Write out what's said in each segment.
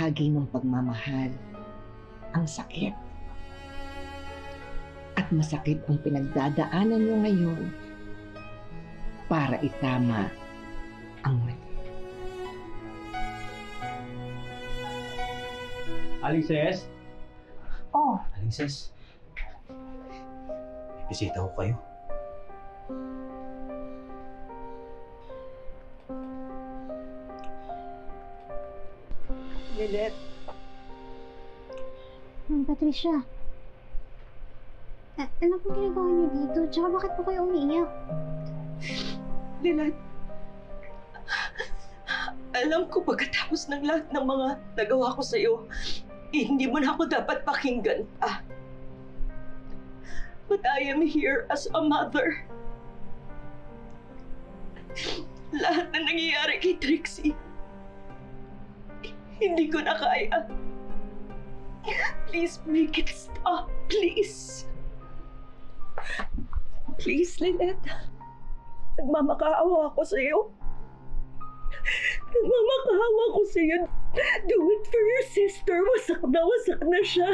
bahagi ng pagmamahal. Ang sakit. At masakit ang pinagdadaanan nyo ngayon para itama ang mali. Alices? Oh, Alices? May bisita ko kayo. Lilet. Ma'am Patricia. Ano po ginagawa niyo dito? Tsaka bakit po kayo umiiyak? Lilet, alam ko pagkatapos ng lahat ng mga nagawa ko sa'yo, hindi mo na ako dapat pakinggan pa. But I am here as a mother. Lahat na nangyayari kay Trixie, hindi ko na kaya. Please make it stop, please. Please, Lynette. Nagmamakaawa ako sa'yo. Nagmamakaawa ko sa'yo. Do it for your sister. Wasak na siya.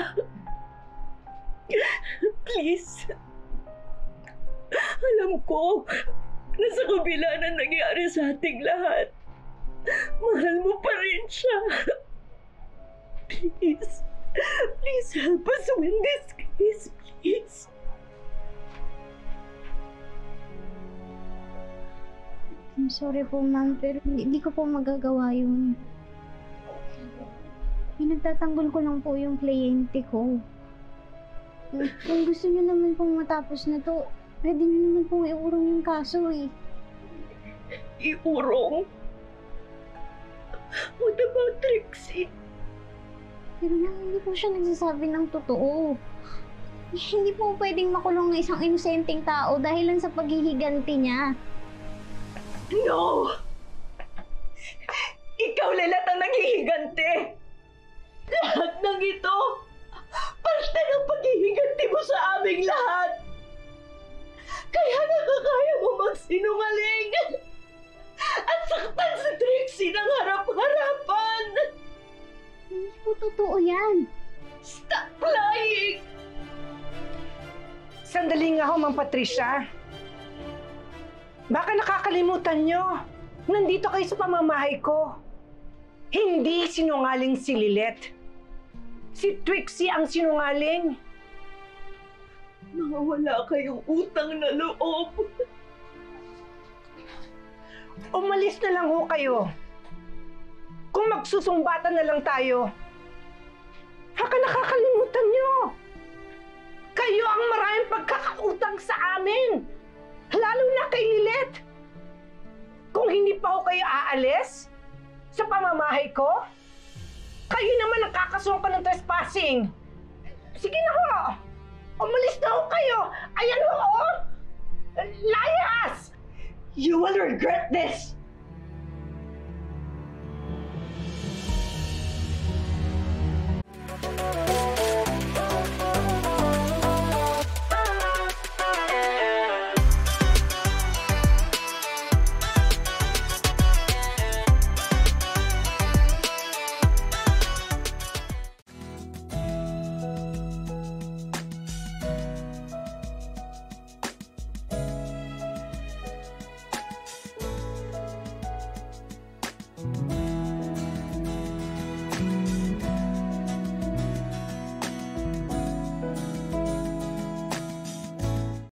Please. Alam ko na sa kabila na nangyari sa ating lahat, mahal mo pa rin siya. Please. Please help us win this case, please. I'm sorry po, ma'am, pero hindi ko po magagawa yun. Pinagtatanggol ko lang po yung kliyente ko. Kung gusto niyo naman pong matapos na to, pwede niyo naman pong iurong yung kaso eh. Iurong? What about Trixie? Pero ma'am, hindi po siya nagsasabi ng totoo. Hindi po pwedeng makulong ng isang inosenteng tao dahil lang sa paghihiganti niya. No! Ikaw, Lelat, ang naghihiganti! Lahat ng ito, parte ng paghihiganti mo sa aming lahat! Kaya nakakaya mo magsinungaling! At saktan si Trixie ng harap-harapan! Hindi po totoo yan. Stop lying! Sandali nga ho, Ma'am Patricia. Baka nakakalimutan nyo. Nandito kayo sa pamamahay ko. Hindi sinungaling si Lilet. Si Trixie ang sinungaling. Mga wala kayong utang na loob. Umalis na lang ho kayo. Kung magsusumbatan na lang tayo. Baka nakakalimutan nyo. Kayo ang maraming pagkakautang sa amin. Lalo na kay Lilet. Kung hindi pa ho kayo aalis sa pamamahay ko, kayo naman ang kakasuhan ng trespassing. Sige na ho. Umalis na ho kayo. Ayan ho. Layas! You will regret this!